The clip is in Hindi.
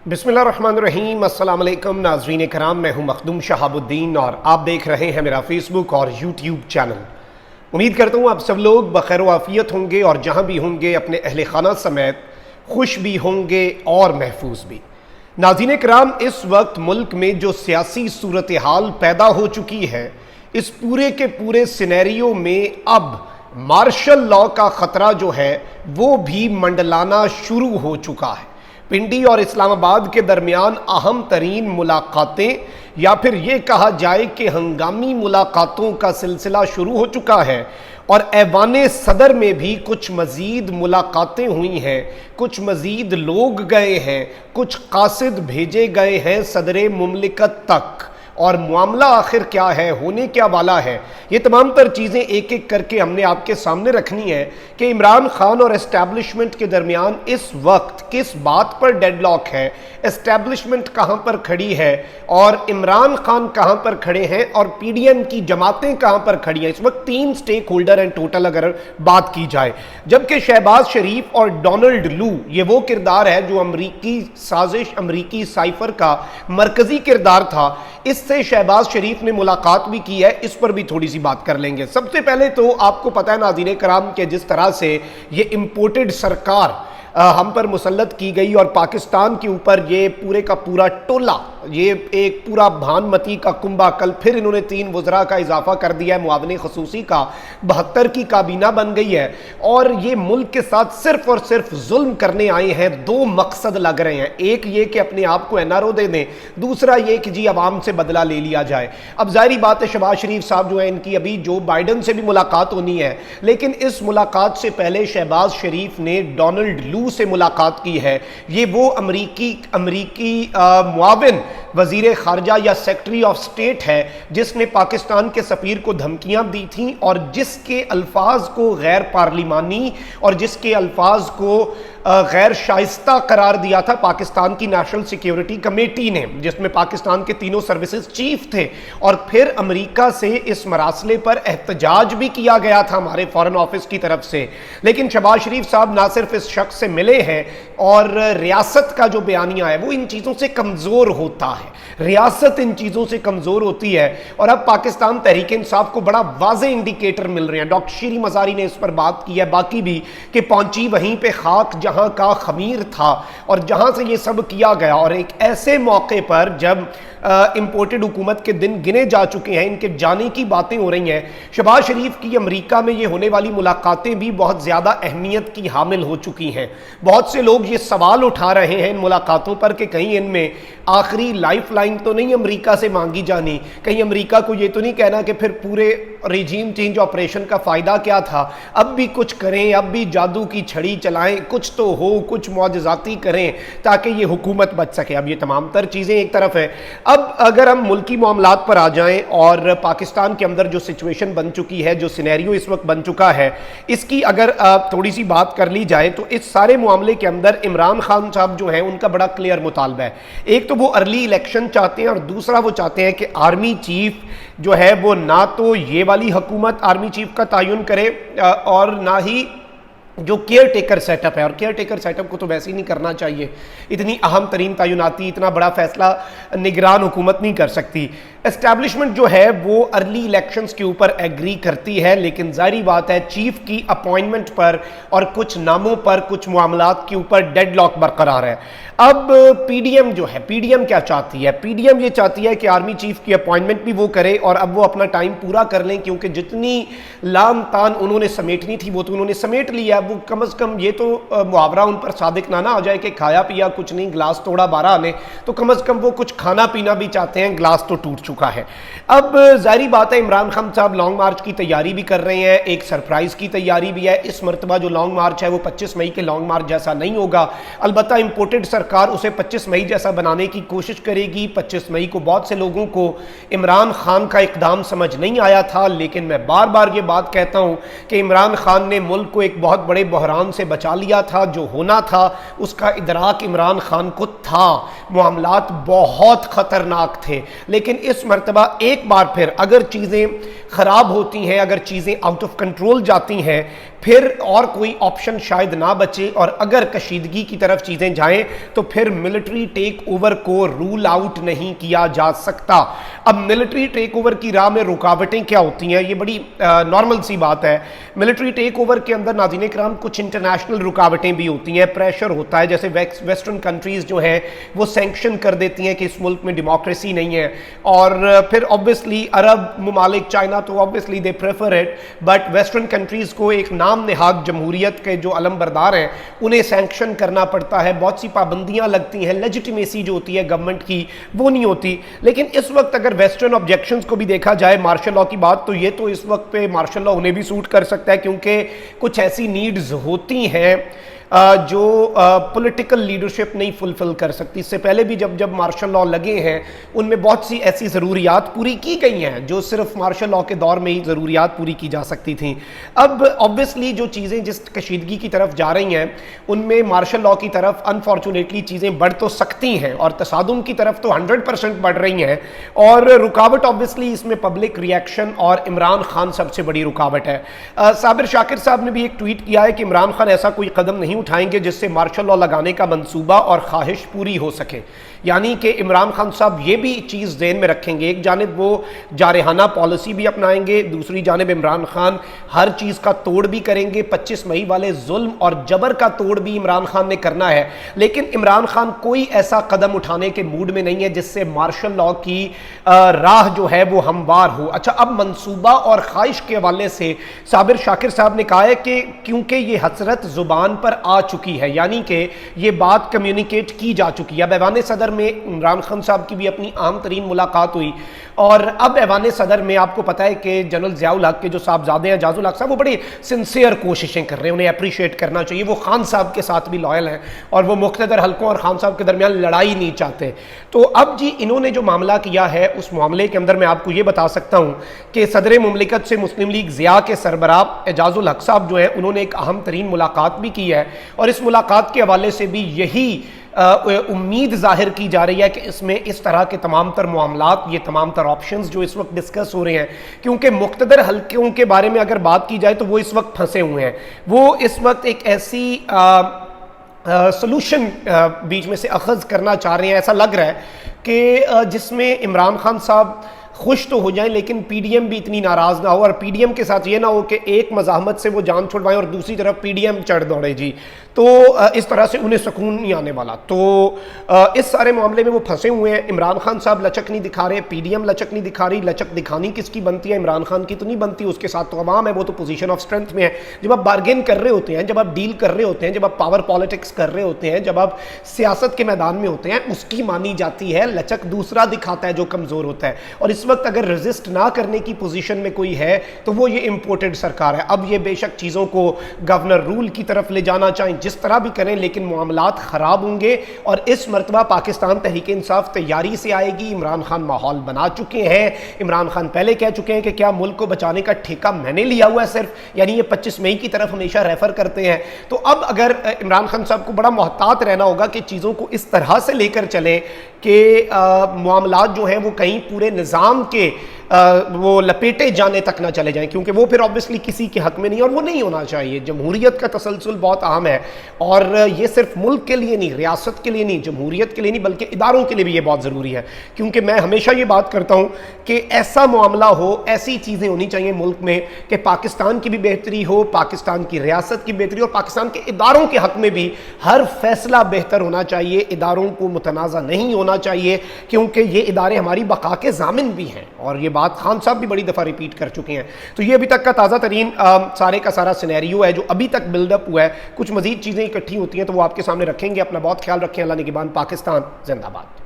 बिस्मिल्लाहिर्रहमानिर्रहीम। अस्सलाम वालेकुम नाज़रीन कराम, मैं हूं मखदूम शहाबुद्दीन और आप देख रहे हैं मेरा फेसबुक और यूट्यूब चैनल। उम्मीद करता हूं आप सब लोग बखैर आफियत होंगे और जहां भी होंगे अपने अहले खाना समेत खुश भी होंगे और महफूज भी। नाज़रीन कराम, इस वक्त मुल्क में जो सियासी सूरत हाल पैदा हो चुकी है, इस पूरे के पूरे सिनेरियो में अब मार्शल लॉ का ख़तरा जो है वो भी मंडलाना शुरू हो चुका है। पिंडी और इस्लामाबाद के दरमियान अहम तरीन मुलाकातें या फिर ये कहा जाए कि हंगामी मुलाकातों का सिलसिला शुरू हो चुका है और ऐवाने सदर में भी कुछ मज़ीद मुलाकातें हुई हैं, कुछ मज़ीद लोग गए हैं, कुछ कासिद भेजे गए हैं सदर मुमलिकत तक। और मामला आखिर क्या है, होने क्या वाला है, ये तमाम तर चीज़ें एक एक करके हमने आपके सामने रखनी है कि इमरान खान और एस्टैब्लिशमेंट के दरमियान इस वक्त किस बात पर डेडलॉक है, एस्टैब्लिशमेंट कहाँ पर खड़ी है और इमरान खान कहाँ पर खड़े हैं और पीडीएम की जमातें कहाँ पर खड़ी हैं। इस वक्त 3 स्टेक होल्डर एंड टोटल अगर बात की जाए, जबकि शहबाज शरीफ और डोनाल्ड लू ये वो किरदार है जो अमरीकी साजिश, अमरीकी साइफर का मरकजी किरदार था। इससे शहबाज शरीफ ने मुलाकात भी की है, इस पर भी थोड़ी सी बात कर लेंगे। सबसे पहले तो आपको पता है नाज़रीन कराम के जिस तरह से ये इंपोर्टेड सरकार हम पर मुसल्लत की गई और पाकिस्तान के ऊपर ये पूरे का पूरा टोला, ये एक पूरा भानमती का कुंभा, कल फिर इन्होंने 3 वज़रा का इजाफा कर दिया है, मुआवने खसूसी का 72 की काबीना बन गई है और ये मुल्क के साथ सिर्फ और सिर्फ जुल्म करने आए हैं। 2 मकसद लग रहे हैं, एक ये कि अपने आप को एनआरओ दे दें, दूसरा ये कि जी अवाम से बदला ले लिया जाए। अब जाहिर बात है शहबाज शरीफ साहब जो है इनकी अभी जो बाइडन से भी मुलाकात होनी है, लेकिन इस मुलाकात से पहले शहबाज शरीफ ने डोनाल्ड लू से मुलाकात की है। ये वो अमरीकी मुआविन वजीर खारजा या सेक्रेटरी ऑफ स्टेट है जिसने पाकिस्तान के सफीर को धमकियां दी थी और जिसके अल्फाज को गैर पार्लिमानी और जिसके अल्फाज को गैर शाइस्ता करार दिया था पाकिस्तान की नेशनल सिक्योरिटी कमेटी ने, जिसमें पाकिस्तान के तीनों सर्विसेज चीफ थे। और फिर अमेरिका से इस मरासले पर एहतजाज भी किया गया था हमारे फॉरेन ऑफिस की तरफ से। लेकिन शहबाज शरीफ साहब ना सिर्फ इस शख्स से मिले हैं और रियासत का जो बयानिया है वो इन चीज़ों से कमज़ोर होता है, रियासत इन चीज़ों से कमज़ोर होती है। और अब पाकिस्तान तहरीक इंसाफ को बड़ा वाज़े इंडिकेटर मिल रहे हैं। डॉक्टर शीरी मज़ारी ने इस पर बात की है, बाकी भी, कि पहुंची वहीं पे खाक जहां का खमीर था और जहां से ये सब किया गया। और एक ऐसे मौके पर जब इंपोर्टेड हुकूमत के दिन गिने जा चुके हैं, इनके जाने की बातें हो रही हैं, शहबाज शरीफ की अमेरिका में ये होने वाली मुलाकातें भी बहुत ज़्यादा अहमियत की हामिल हो चुकी हैं। बहुत से लोग ये सवाल उठा रहे हैं इन मुलाकातों पर कि कहीं इनमें आखिरी लाइफ लाइन तो नहीं अमेरिका से मांगी जानी, कहीं अमेरिका को ये तो नहीं कहना कि फिर पूरे रिजीम चेंज ऑपरेशन का फ़ायदा क्या था, अब भी कुछ करें, अब भी जादू की छड़ी चलाएं, कुछ तो हो, कुछ मौजज़ाती करें ताकि ये हुकूमत बच सके। अब ये तमाम तर चीज़ें एक तरफ है। अब अगर हम मुल्की मामलात पर आ जाएं और पाकिस्तान के अंदर जो सिचुएशन बन चुकी है, जो सिनेरियो इस वक्त बन चुका है, इसकी अगर थोड़ी सी बात कर ली जाए तो इस सारे मामले के अंदर इमरान खान साहब जो हैं उनका बड़ा क्लियर मुतालबा है। एक तो वो अर्ली इलेक्शन चाहते हैं और दूसरा वो चाहते हैं कि आर्मी चीफ जो है वो ना तो ये वाली हुकूमत आर्मी चीफ का तयन करे और ना ही जो केयर टेकर सेटअप है। और केयर टेकर सेटअप को तो वैसे ही नहीं करना चाहिए, इतनी अहम तरीन तयनाती, इतना बड़ा फैसला निगरान हुकूमत नहीं कर सकती। एस्टैब्लिशमेंट जो है वो अर्ली इलेक्शंस के ऊपर एग्री करती है, लेकिन जाहिर बात है चीफ की अपॉइंटमेंट पर और कुछ नामों पर, कुछ मामलात के ऊपर डेडलॉक बरकरार है। अब पीडीएम जो है, पीडीएम क्या चाहती है? पीडीएम ये चाहती है कि आर्मी चीफ की अपॉइंटमेंट भी वो करे और अब वो अपना टाइम पूरा कर लें, क्योंकि जितनी लाम तान उन्होंने समेटनी थी वो तो उन्होंने समेट लिया। वो कम से कम ये तो मुहावरा उन पर सादिक ना आ जाए कि खाया पिया कुछ नहीं, गिलास तोड़ा 12 आने, तो कम से कम वो कुछ खाना पीना भी चाहते हैं, गिलास तो टूट चुका है। अब जाहिर बात है इमरान खान साहब लॉन्ग मार्च की तैयारी भी कर रहे हैं, एक सरप्राइज की तैयारी भी है। इस मरतबा जो लॉन्ग मार्च है वो 25 मई के लॉन्ग मार्च जैसा नहीं होगा, अलबत्ता इंपोर्टेड सरकार उसे 25 मई जैसा बनाने की कोशिश करेगी। 25 मई को बहुत से लोगों को इमरान खान का इकदाम समझ नहीं आया था, लेकिन मैं बार बार ये बात कहता हूं कि इमरान खान ने मुल्क को एक बहुत बड़े बहरान से बचा लिया था। जो होना था उसका इदराक इमरान खान को था, मामलात बहुत खतरनाक थे। लेकिन इस मरतबा एक बार फिर अगर चीज़ें ख़राब होती हैं, अगर चीज़ें आउट ऑफ कंट्रोल जाती हैं, फिर और कोई ऑप्शन शायद ना बचे, और अगर कशीदगी की तरफ चीजें जाएं तो फिर मिलिट्री टेक ओवर को रूल आउट नहीं किया जा सकता। अब मिलिट्री टेक ओवर की राह में रुकावटें क्या होती हैं, ये बड़ी नॉर्मल सी बात है। मिलिट्री टेक ओवर के अंदर नाज़रीन किराम कुछ इंटरनेशनल रुकावटें भी होती हैं, प्रेशर होता है, जैसे वेस्टर्न कंट्रीज जो हैं वो सैंक्शन कर देती हैं कि इस मुल्क में डेमोक्रेसी नहीं है, और फिर ऑब्वियसली अरब ममालिक, चाइना तो obviously they prefer it, but western countries को एक नाम नेहाद जमहूरियत के जो अलमबरदार हैं उन्हें सैंक्शन करना पड़ता है, बहुत सी पाबंदियां लगती हैं, लेजिटिमेसी जो होती है गवर्नमेंट की वो नहीं होती। लेकिन इस वक्त अगर वेस्टर्न ऑब्जेक्शंस को भी देखा जाए मार्शल लॉ की बात, तो ये तो इस वक्त पे मार्शल लॉ उन्हें भी सूट कर सकता है, क्योंकि कुछ ऐसी नीड्स होती हैं जो पॉलिटिकल लीडरशिप नहीं फुलफिल कर सकती। इससे पहले भी जब जब मार्शल लॉ लगे हैं उनमें बहुत सी ऐसी ज़रूरियात पूरी की गई हैं जो सिर्फ मार्शल लॉ के दौर में ही ज़रूरियात पूरी की जा सकती थी। अब ऑब्वियसली जो चीज़ें जिस कशीदगी की तरफ जा रही हैं उनमें मार्शल लॉ की तरफ अनफॉर्चुनेटली चीज़ें बढ़ तो सकती हैं, और तसादुम की तरफ तो 100% बढ़ रही हैं, और रुकावट ऑब्वियसली इसमें पब्लिक रिएक्शन और इमरान खान सबसे बड़ी रुकावट है। साबिर शाकिर साहब ने भी एक ट्वीट किया है कि इमरान खान ऐसा कोई कदम नहीं उठाएंगे जिससे मार्शल लॉ लगाने का मंसूबा और ख्वाहिश पूरी हो सके। यानी कि इमरान खान साहब ये भी चीज़ ज़हन में रखेंगे, एक जानिब वो जारहाना पॉलिसी भी अपनाएंगे, दूसरी जानिब इमरान खान हर चीज़ का तोड़ भी करेंगे। 25 मई वाले जुल्म और जबर का तोड़ भी इमरान खान ने करना है, लेकिन इमरान खान कोई ऐसा कदम उठाने के मूड में नहीं है जिससे मार्शल लॉ की राह जो है वो हमवार हो। अच्छा, अब मंसूबा और ख्वाहिश के हवाले से साबिर शाकिर साहब ने कहा है कि क्योंकि ये हसरत ज़ुबान पर आ चुकी है, यानी कि ये बात कम्युनिकेट की जा चुकी है। अब ऐवान सदर में इमरान खान साहब की भी अपनी आम तरीन मुलाकात हुई, और अब ऐवान सदर में आपको पता है कि जनरल ज़ियाउल हक के जो साहबजादे हैं एजाजुल हक साहब, वो बड़ी सिंसियर कोशिशें कर रहे हैं, उन्हें अप्रिशिएट करना चाहिए। वो खान साहब के साथ भी लॉयल हैं और वो मुख्तदर हल्कों और खान साहब के दरमियान लड़ाई नहीं चाहते। तो अब जी इन्होंने जो मामला किया है उस मामले के अंदर मैं आपको ये बता सकता हूँ कि सदर मुमलिकत से मुस्लिम लीग ज़िया के सरबराह एजाजुल हक साहब जो है उन्होंने एक अहम तरीन मुलाकात भी की है, और इस मुलाकात के हवाले से भी यही उम्मीद जाहिर की जा रही है कि इसमें इस तरह के तमाम तर मामलात, ये तमाम तर ऑप्शंस जो इस वक्त डिस्कस हो रहे हैं, क्योंकि मुख्तदर हल्कों के बारे में अगर बात की जाए तो वो इस वक्त फंसे हुए हैं। वो इस वक्त एक ऐसी सोल्यूशन बीच में से अखज़ करना चाह रहे हैं, ऐसा लग रहा है कि जिसमें इमरान खान साहब खुश तो हो जाएं लेकिन पीडीएम भी इतनी नाराज़ ना हो, और पीडीएम के साथ ये ना हो कि एक मज़ाहमत से वो जान छुड़वाएं और दूसरी तरफ पीडीएम चढ़ दौड़े जी, तो इस तरह से उन्हें सुकून नहीं आने वाला। तो इस सारे मामले में वो फंसे हुए हैं। इमरान खान साहब लचक नहीं दिखा रहे, पीडीएम लचक नहीं दिखा रही। लचक दिखानी किसकी बनती है? इमरान खान की तो नहीं बनती, उसके साथ तो अवाम है, वो तो पोजीशन ऑफ स्ट्रेंथ में है। जब आप बार्गेन कर रहे होते हैं, जब आप डील कर रहे होते हैं, जब आप पावर पॉलिटिक्स कर रहे होते हैं, जब आप सियासत के मैदान में होते हैं, उसकी मानी जाती है। लचक दूसरा दिखाता है जो कमज़ोर होता है, और इस वक्त अगर रेजिस्ट ना करने की पोजीशन में कोई है तो वो ये इंपोर्टेड सरकार है। अब ये बेशक चीज़ों को गवर्नर रूल की तरफ ले जाना चाहें, जिस तरह भी करें, लेकिन मामलात ख़राब होंगे, और इस मरतबा पाकिस्तान तहरीक इंसाफ तैयारी से आएगी। इमरान खान माहौल बना चुके हैं, इमरान खान पहले कह चुके हैं कि क्या मुल्क को बचाने का ठेका मैंने लिया हुआ है सिर्फ, यानी ये 25 मई की तरफ हमेशा रेफर करते हैं। तो अब अगर इमरान खान साहब को बड़ा मोहतात रहना होगा कि चीज़ों को इस तरह से लेकर चलें कि मामलात जो हैं वो कहीं पूरे निज़ाम के वो लपेटे जाने तक ना चले जाएं, क्योंकि वो फिर ऑब्वियसली किसी के हक में नहीं, और वो नहीं होना चाहिए। जमहूरियत का तसलसल बहुत अहम है, और ये सिर्फ मुल्क के लिए नहीं, रियासत के लिए नहीं, जमहूरियत के लिए नहीं, बल्कि इदारों के लिए भी ये बहुत ज़रूरी है। क्योंकि मैं हमेशा ये बात करता हूँ कि ऐसा मामला हो, ऐसी चीज़ें होनी चाहिए मुल्क में कि पाकिस्तान की भी बेहतरी हो, पाकिस्तान की रियासत की बेहतरी, और पाकिस्तान के इदारों के हक में भी हर फैसला बेहतर होना चाहिए। इदारों को मुतनाज़ा नहीं होना चाहिए, क्योंकि ये इदारे हमारी बका के ज़ामिन भी हैं, और ये बात खान साहब भी बड़ी दफ़ा रिपीट कर चुके हैं। तो ये अभी तक का ताज़ा तरीन सारे का सारा सिनेरियो है जो अभी तक बिल्डअप हुआ है। कुछ मज़ीद चीज़ें इकट्ठी होती हैं तो वो आपके सामने रखेंगे। अपना बहुत ख्याल रखें। अल्लाह निगहबान। पाकिस्तान जिंदाबाद।